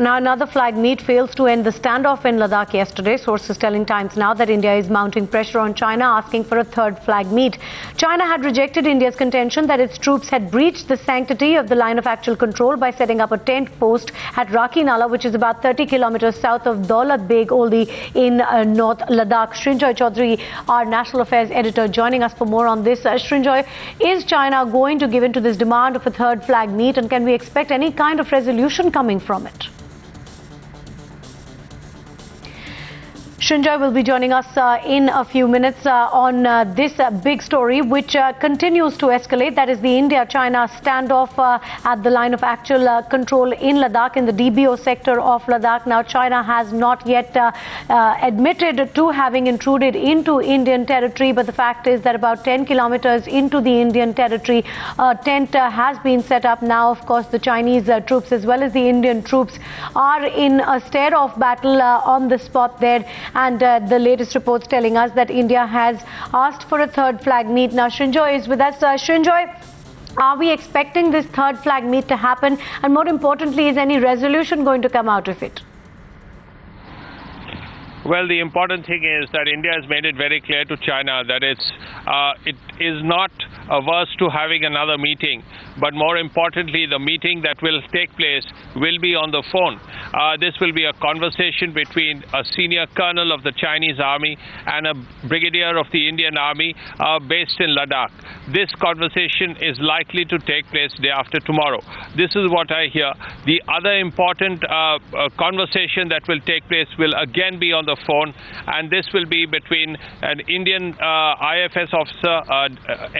Now, another flag meet fails to end the standoff in Ladakh yesterday. Sources telling Times Now that India is mounting pressure on China, asking for a third flag meet. China had rejected India's contention that its troops had breached the sanctity of the line of actual control by setting up a tent post at Rakhi Nala, which is about 30 kilometers south of Daulat Beg Oldi in North Ladakh. Srinjoy Chaudhary, our national affairs editor, joining us for more on this. Srinjoy, is China going to give in to this demand of a third flag meet, and can we expect any kind of resolution coming from it? Srinjoy will be joining us in a few minutes on this big story, which continues to escalate. That is the India-China standoff at the line of actual control in Ladakh, in the DBO sector of Ladakh. Now, China has not yet admitted to having intruded into Indian territory, but the fact is that about 10 kilometers into the Indian territory, a tent has been set up. Now, of course, the Chinese troops as well as the Indian troops are in a stare-off battle on the spot there. And the latest reports telling us that India has asked for a third flag meet. Now, Srinjoy is with us. Srinjoy, are we expecting this third flag meet to happen? And more importantly, is any resolution going to come out of it? Well, the important thing is that India has made it very clear to China that it is not averse to having another meeting, but more importantly, the meeting that will take place will be on the phone. This will be a conversation between a senior colonel of the Chinese army and a brigadier of the Indian army based in Ladakh. This conversation is likely to take place day after tomorrow. This is what I hear. The other important conversation that will take place will again be on the phone, and this will be between an Indian IFS officer,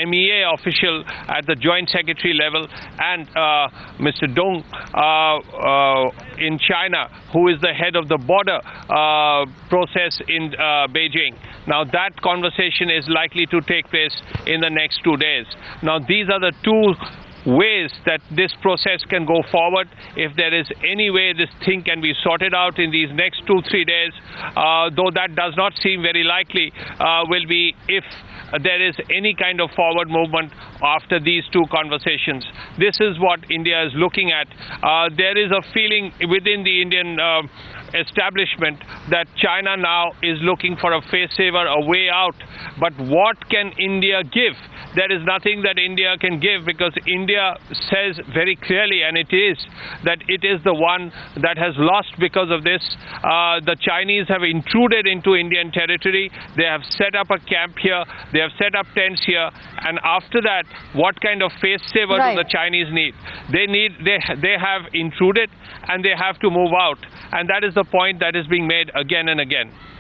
MEA official at the Joint Secretary level, and Mr. Dong in China, who is the head of the border process in Beijing. Now, that conversation is likely to take place in the next 2 days. Now, these are the two ways that this process can go forward. If there is any way this thing can be sorted out in these next 2-3 days, though that does not seem very likely, will be if there is any kind of forward movement after these two conversations. This is what India is looking at. There is a feeling within the Indian establishment that China now is looking for a face saver, a way out. But what can India give? There is nothing that India can give, because India says very clearly, and it is, that it is the one that has lost because of this. The Chinese have intruded into Indian territory. They have set up a camp here. They have set up tents here. And after that, what kind of face saver do the Chinese need? They have intruded, and they have to move out. And that is the point that is being made again and again.